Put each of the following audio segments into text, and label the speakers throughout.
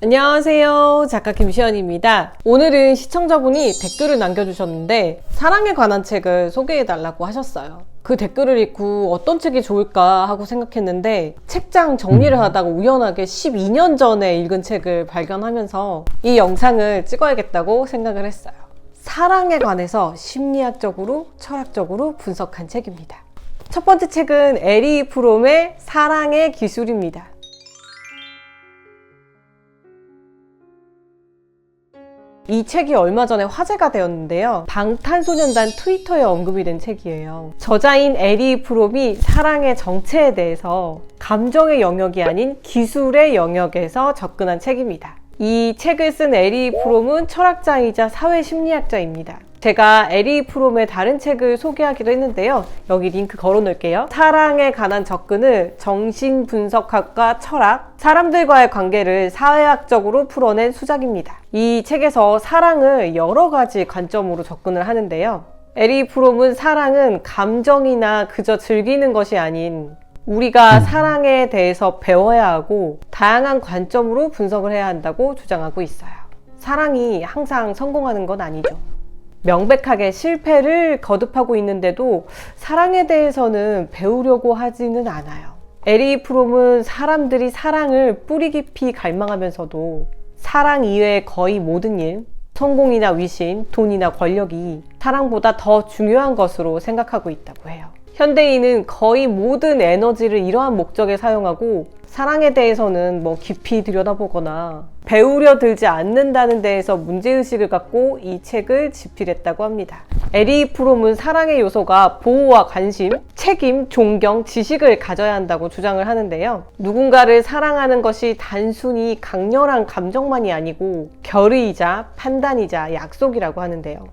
Speaker 1: 안녕하세요, 작가 김시연입니다. 오늘은 시청자분이 댓글을 남겨주셨는데 사랑에 관한 책을 소개해달라고 하셨어요. 그 댓글을 읽고 어떤 책이 좋을까 하고 생각했는데 책장 정리를 하다가 우연하게 12년 전에 읽은 책을 발견하면서 이 영상을 찍어야겠다고 생각을 했어요. 사랑에 관해서 심리학적으로, 철학적으로 분석한 책입니다. 첫 번째 책은 에리 프롬의 사랑의 기술입니다. 이 책이 얼마 전에 화제가 되었는데요. 방탄소년단 트위터에 언급이 된 책이에요. 저자인 에리 프롬이 사랑의 정체에 대해서 감정의 영역이 아닌 기술의 영역에서 접근한 책입니다. 이 책을 쓴 에리 프롬은 철학자이자 사회심리학자입니다. 제가 에리 프롬의 다른 책을 소개하기로 했는데요. 여기 링크 걸어 놓을게요. 사랑에 관한 접근을 정신분석학과 철학, 사람들과의 관계를 사회학적으로 풀어낸 수작입니다. 이 책에서 사랑을 여러 가지 관점으로 접근을 하는데요. 에리 프롬은 사랑은 감정이나 그저 즐기는 것이 아닌 우리가 사랑에 대해서 배워야 하고 다양한 관점으로 분석을 해야 한다고 주장하고 있어요. 사랑이 항상 성공하는 건 아니죠. 명백하게 실패를 거듭하고 있는데도 사랑에 대해서는 배우려고 하지는 않아요. 에리 프롬은 사람들이 사랑을 뿌리 깊이 갈망하면서도 사랑 이외의 거의 모든 일, 성공이나 위신, 돈이나 권력이 사랑보다 더 중요한 것으로 생각하고 있다고 해요. 현대인은 거의 모든 에너지를 이러한 목적에 사용하고 사랑에 대해서는 깊이 들여다보거나 배우려 들지 않는다는 데에서 문제의식을 갖고 이 책을 집필했다고 합니다. 에리 프롬은 사랑의 요소가 보호와 관심, 책임, 존경, 지식을 가져야 한다고 주장을 하는데요. 누군가를 사랑하는 것이 단순히 강렬한 감정만이 아니고 결의이자 판단이자 약속이라고 하는데요.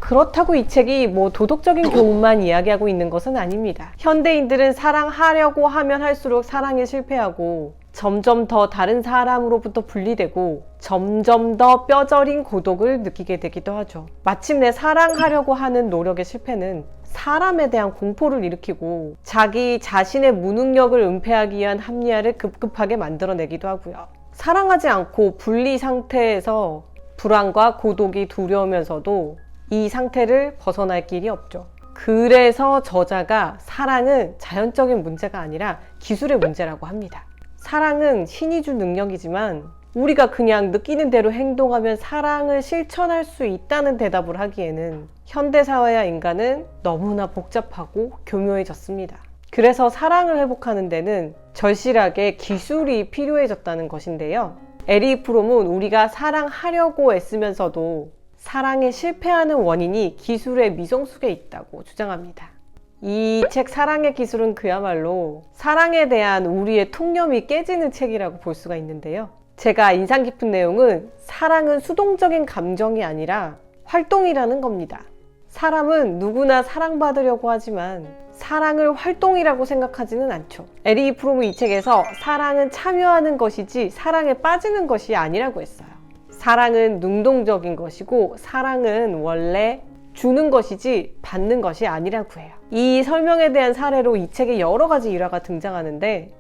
Speaker 1: 그렇다고 이 책이 도덕적인 교훈만 이야기하고 있는 것은 아닙니다. 현대인들은 사랑하려고 하면 할수록 사랑에 실패하고 점점 더 다른 사람으로부터 분리되고 점점 더 뼈저린 고독을 느끼게 되기도 하죠. 마침내 사랑하려고 하는 노력의 실패는 사람에 대한 공포를 일으키고 자기 자신의 무능력을 은폐하기 위한 합리화를 급급하게 만들어내기도 하고요. 사랑하지 않고 분리 상태에서 불안과 고독이 두려우면서도 이 상태를 벗어날 길이 없죠. 그래서 저자가 사랑은 자연적인 문제가 아니라 기술의 문제라고 합니다. 사랑은 신이 준 능력이지만 우리가 그냥 느끼는 대로 행동하면 사랑을 실천할 수 있다는 대답을 하기에는 현대사회와 인간은 너무나 복잡하고 교묘해졌습니다. 그래서 사랑을 회복하는 데는 절실하게 기술이 필요해졌다는 것인데요. 에리 프롬은 우리가 사랑하려고 애쓰면서도 사랑에 실패하는 원인이 기술의 미성숙에 있다고 주장합니다. 이 책 사랑의 기술은 그야말로 사랑에 대한 우리의 통념이 깨지는 책이라고 볼 수가 있는데요. 제가 인상 깊은 내용은 사랑은 수동적인 감정이 아니라 활동이라는 겁니다. 사람은 누구나 사랑받으려고 하지만 사랑을 활동이라고 생각하지는 않죠. 에리 프롬은 이 책에서 사랑은 참여하는 것이지 사랑에 빠지는 것이 아니라고 했어요. 사랑은 능동적인 것이고 사랑은 원래 주는 것이지 받는 것이 아니라고 해요. 이 설명에 대한 사례로 이 책에 여러 가지 일화가 등장하는데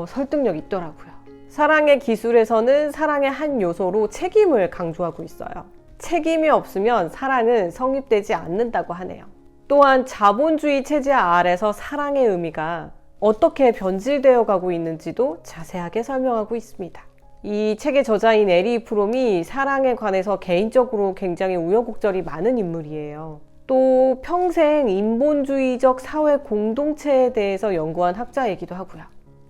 Speaker 1: 설득력 있더라고요. 사랑의 기술에서는 사랑의 한 요소로 책임을 강조하고 있어요. 책임이 없으면 사랑은 성립되지 않는다고 하네요. 또한 자본주의 체제 아래서 사랑의 의미가 어떻게 변질되어 가고 있는지도 자세하게 설명하고 있습니다. 이 책의 저자인 에리 프롬이 사랑에 관해서 개인적으로 굉장히 우여곡절이 많은 인물이에요. 또 평생 인본주의적 사회 공동체에 대해서 연구한 학자이기도 하고요.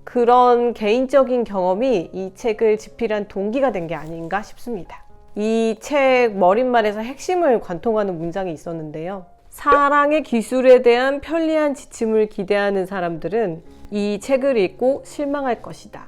Speaker 1: 그런 개인적인 경험이 이 책을 집필한 동기가 된 게 아닌가 싶습니다. 이 책 머릿말에서 핵심을 관통하는 문장이 있었는데요. 사랑의 기술에 대한 편리한 지침을 기대하는 사람들은 이 책을 읽고 실망할 것이다.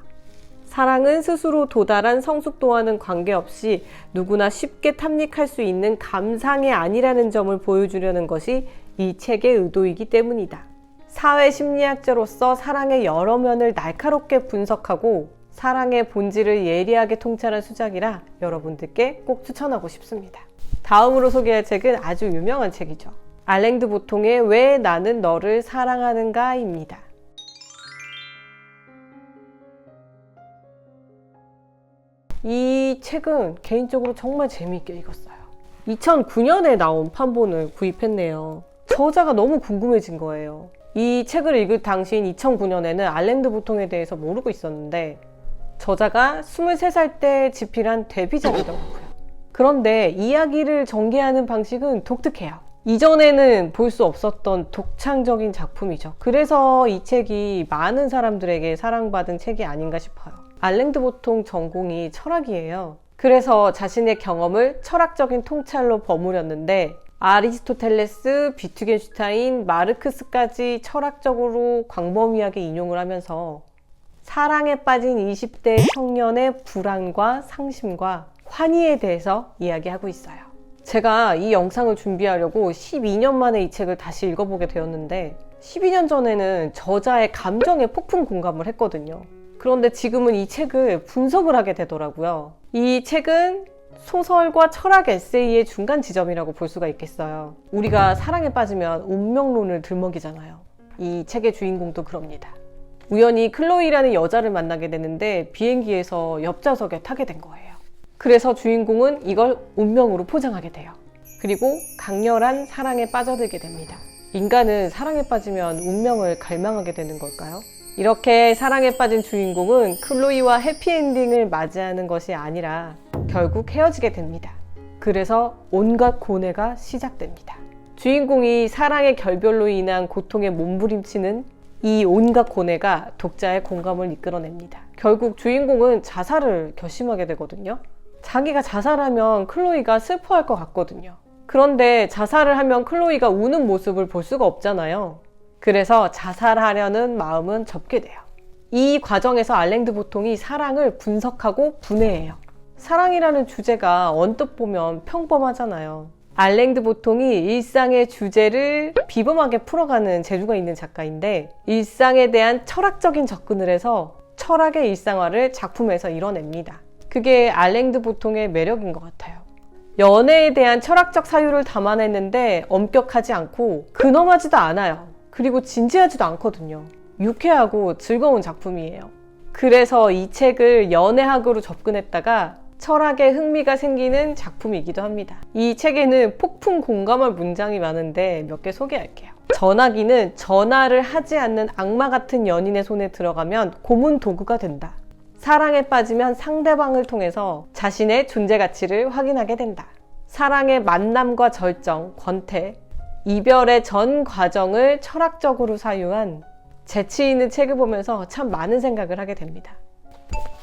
Speaker 1: 사랑은 스스로 도달한 성숙도와는 관계없이 누구나 쉽게 탐닉할 수 있는 감상이 아니라는 점을 보여주려는 것이 이 책의 의도이기 때문이다. 사회심리학자로서 사랑의 여러 면을 날카롭게 분석하고 사랑의 본질을 예리하게 통찰한 수작이라 여러분들께 꼭 추천하고 싶습니다. 다음으로 소개할 책은 아주 유명한 책이죠. 알랭 드 보통의 왜 나는 너를 사랑하는가입니다. 이 책은 개인적으로 정말 재미있게 읽었어요. 2009년에 나온 판본을 구입했네요. 저자가 너무 궁금해진 거예요. 이 책을 읽을 당시인 2009년에는 알랭드 보통에 대해서 모르고 있었는데 저자가 23살 때 집필한 데뷔작이더라고요. 그런데 이야기를 전개하는 방식은 독특해요. 이전에는 볼 수 없었던 독창적인 작품이죠. 그래서 이 책이 많은 사람들에게 사랑받은 책이 아닌가 싶어요. 알랭드 보통 전공이 철학이에요. 그래서 자신의 경험을 철학적인 통찰로 버무렸는데 아리스토텔레스, 비트겐슈타인, 마르크스까지 철학적으로 광범위하게 인용을 하면서 사랑에 빠진 20대 청년의 불안과 상심과 환희에 대해서 이야기하고 있어요. 제가 이 영상을 준비하려고 12년 만에 이 책을 다시 읽어보게 되었는데 12년 전에는 저자의 감정에 폭풍 공감을 했거든요. 그런데 지금은 이 책을 분석을 하게 되더라고요. 이 책은 소설과 철학 에세이의 중간 지점이라고 볼 수가 있겠어요. 우리가 사랑에 빠지면 운명론을 들먹이잖아요. 이 책의 주인공도 그럽니다. 우연히 클로이라는 여자를 만나게 되는데 비행기에서 옆좌석에 타게 된 거예요. 그래서 주인공은 이걸 운명으로 포장하게 돼요. 그리고 강렬한 사랑에 빠져들게 됩니다. 인간은 사랑에 빠지면 운명을 갈망하게 되는 걸까요? 이렇게 사랑에 빠진 주인공은 클로이와 해피엔딩을 맞이하는 것이 아니라 결국 헤어지게 됩니다. 그래서 온갖 고뇌가 시작됩니다. 주인공이 사랑의 결별로 인한 고통에 몸부림치는 이 온갖 고뇌가 독자의 공감을 이끌어냅니다. 결국 주인공은 자살을 결심하게 되거든요. 자기가 자살하면 클로이가 슬퍼할 것 같거든요. 그런데 자살을 하면 클로이가 우는 모습을 볼 수가 없잖아요. 그래서 자살하려는 마음은 접게 돼요. 이 과정에서 알랭드 보통이 사랑을 분석하고 분해해요. 사랑이라는 주제가 언뜻 보면 평범하잖아요. 알랭드 보통이 일상의 주제를 비범하게 풀어가는 재주가 있는 작가인데 일상에 대한 철학적인 접근을 해서 철학의 일상화를 작품에서 이뤄냅니다. 그게 알랭드 보통의 매력인 것 같아요. 연애에 대한 철학적 사유를 담아냈는데 엄격하지 않고 근엄하지도 않아요. 그리고 진지하지도 않거든요. 유쾌하고 즐거운 작품이에요. 그래서 이 책을 연애학으로 접근했다가 철학에 흥미가 생기는 작품이기도 합니다. 이 책에는 폭풍 공감할 문장이 많은데 몇 개 소개할게요. 전화기는 전화를 하지 않는 악마 같은 연인의 손에 들어가면 고문 도구가 된다. 사랑에 빠지면 상대방을 통해서 자신의 존재 가치를 확인하게 된다. 사랑의 만남과 절정, 권태, 이별의 전 과정을 철학적으로 사유한 재치 있는 책을 보면서 참 많은 생각을 하게 됩니다.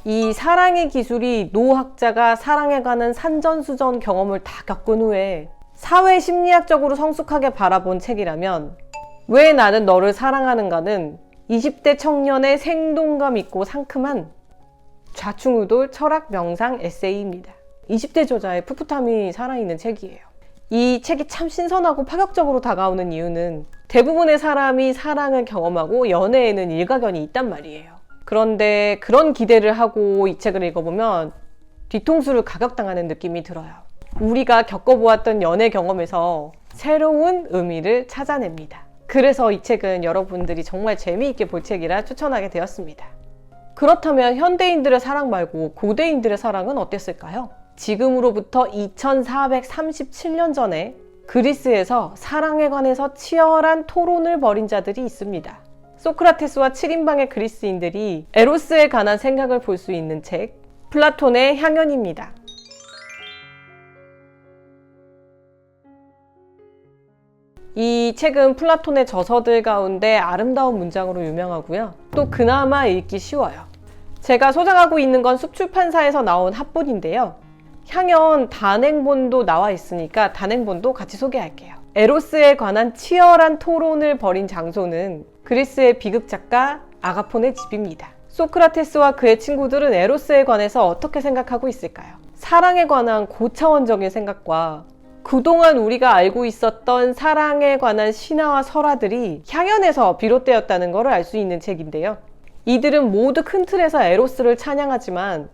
Speaker 1: 이 사랑의 기술이 노학자가 사랑에 관한 산전수전 경험을 다 겪은 후에 사회 심리학적으로 성숙하게 바라본 책이라면 왜 나는 너를 사랑하는가는 20대 청년의 생동감 있고 상큼한 좌충우돌 철학 명상 에세이입니다. 20대 저자의 풋풋함이 살아있는 책이에요. 이 책이 참 신선하고 파격적으로 다가오는 이유는 대부분의 사람이 사랑을 경험하고 연애에는 일가견이 있단 말이에요. 그런데 그런 기대를 하고 이 책을 읽어보면 뒤통수를 가격당하는 느낌이 들어요. 우리가 겪어보았던 연애 경험에서 새로운 의미를 찾아냅니다. 그래서 이 책은 여러분들이 정말 재미있게 볼 책이라 추천하게 되었습니다. 그렇다면 현대인들의 사랑 말고 고대인들의 사랑은 어땠을까요? 지금으로부터 2437년 전에 그리스에서 사랑에 관해서 치열한 토론을 벌인 자들이 있습니다. 소크라테스와 7인방의 그리스인들이 에로스에 관한 생각을 볼 수 있는 책, 플라톤의 향연입니다. 이 책은 플라톤의 저서들 가운데 아름다운 문장으로 유명하고요. 또 그나마 읽기 쉬워요. 제가 소장하고 있는 건 숲출판사에서 나온 합본인데요. 향연 단행본도 나와 있으니까 단행본도 같이 소개할게요. 에로스에 관한 치열한 토론을 벌인 장소는 그리스의 비극작가 아가폰의 집입니다. 소크라테스와 그의 친구들은 에로스에 관해서 어떻게 생각하고 있을까요? 사랑에 관한 고차원적인 생각과 그동안 우리가 알고 있었던 사랑에 관한 신화와 설화들이 향연에서 비롯되었다는 것을 알 수 있는 책인데요. 이들은 모두 큰 틀에서 에로스를 찬양하지만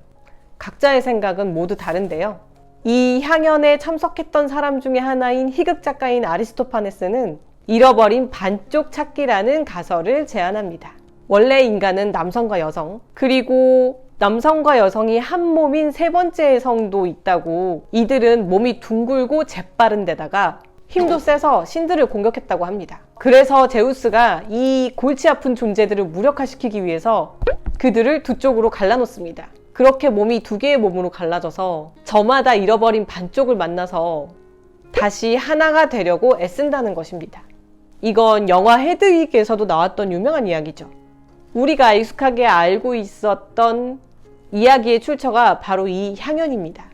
Speaker 1: 각자의 생각은 모두 다른데요. 이 향연에 참석했던 사람 중에 하나인 희극 작가인 아리스토파네스는 잃어버린 반쪽 찾기라는 가설을 제안합니다. 원래 인간은 남성과 여성, 그리고 남성과 여성이 한 몸인 세 번째 성도 있다고, 이들은 몸이 둥글고 재빠른 데다가 힘도 세서 신들을 공격했다고 합니다. 그래서 제우스가 이 골치 아픈 존재들을 무력화시키기 위해서 그들을 두 쪽으로 갈라놓습니다. 그렇게 몸이 두 개의 몸으로 갈라져서 저마다 잃어버린 반쪽을 만나서 다시 하나가 되려고 애쓴다는 것입니다. 이건 영화 헤드윅에서도 나왔던 유명한 이야기죠. 우리가 익숙하게 알고 있었던 이야기의 출처가 바로 이 향연입니다.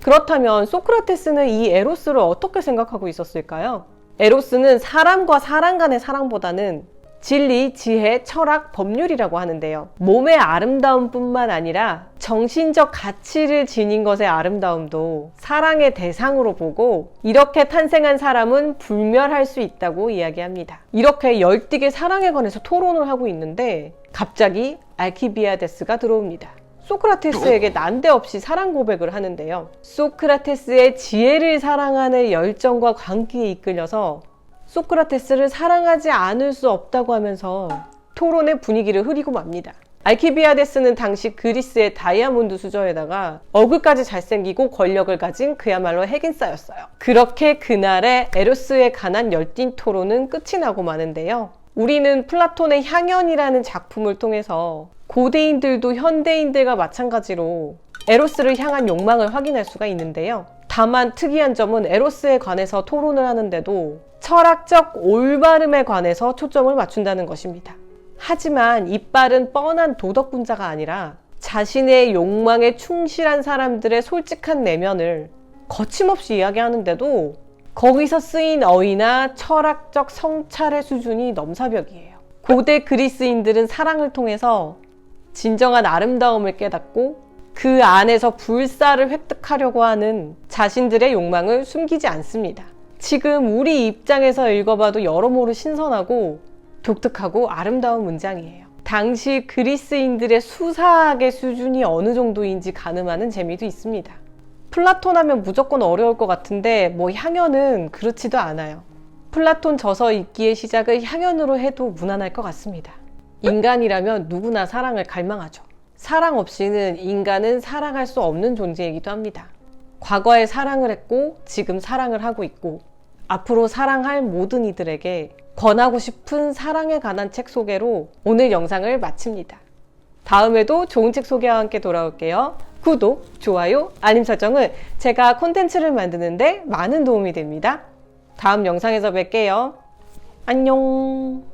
Speaker 1: 그렇다면 소크라테스는 이 에로스를 어떻게 생각하고 있었을까요? 에로스는 사람과 사람 간의 사랑보다는 진리, 지혜, 철학, 법률이라고 하는데요. 몸의 아름다움뿐만 아니라 정신적 가치를 지닌 것의 아름다움도 사랑의 대상으로 보고 이렇게 탄생한 사람은 불멸할 수 있다고 이야기합니다. 이렇게 열띠게 사랑에 관해서 토론을 하고 있는데 갑자기 알키비아데스가 들어옵니다. 소크라테스에게 난데없이 사랑 고백을 하는데요. 소크라테스의 지혜를 사랑하는 열정과 광기에 이끌려서 소크라테스를 사랑하지 않을 수 없다고 하면서 토론의 분위기를 흐리고 맙니다. 알키비아데스는 당시 그리스의 다이아몬드 수저에다가 얼굴까지 잘생기고 권력을 가진 그야말로 핵인싸였어요. 그렇게 그날의 에로스에 관한 열띤 토론은 끝이 나고 마는데요. 우리는 플라톤의 향연이라는 작품을 통해서 고대인들도 현대인들과 마찬가지로 에로스를 향한 욕망을 확인할 수가 있는데요. 다만 특이한 점은 에로스에 관해서 토론을 하는데도 철학적 올바름에 관해서 초점을 맞춘다는 것입니다. 하지만 이빨은 뻔한 도덕분자가 아니라 자신의 욕망에 충실한 사람들의 솔직한 내면을 거침없이 이야기하는데도 거기서 쓰인 어휘나 철학적 성찰의 수준이 넘사벽이에요. 고대 그리스인들은 사랑을 통해서 진정한 아름다움을 깨닫고 그 안에서 불사를 획득하려고 하는 자신들의 욕망을 숨기지 않습니다. 지금 우리 입장에서 읽어봐도 여러모로 신선하고 독특하고 아름다운 문장이에요. 당시 그리스인들의 수사학의 수준이 어느 정도인지 가늠하는 재미도 있습니다. 플라톤 하면 무조건 어려울 것 같은데 향연은 그렇지도 않아요. 플라톤 저서 읽기의 시작을 향연으로 해도 무난할 것 같습니다. 인간이라면 누구나 사랑을 갈망하죠. 사랑 없이는 인간은 사랑할 수 없는 존재이기도 합니다. 과거에 사랑을 했고 지금 사랑을 하고 있고 앞으로 사랑할 모든 이들에게 권하고 싶은 사랑에 관한 책 소개로 오늘 영상을 마칩니다. 다음에도 좋은 책 소개와 함께 돌아올게요. 구독, 좋아요, 알림 설정은 제가 콘텐츠를 만드는데 많은 도움이 됩니다. 다음 영상에서 뵐게요. 안녕.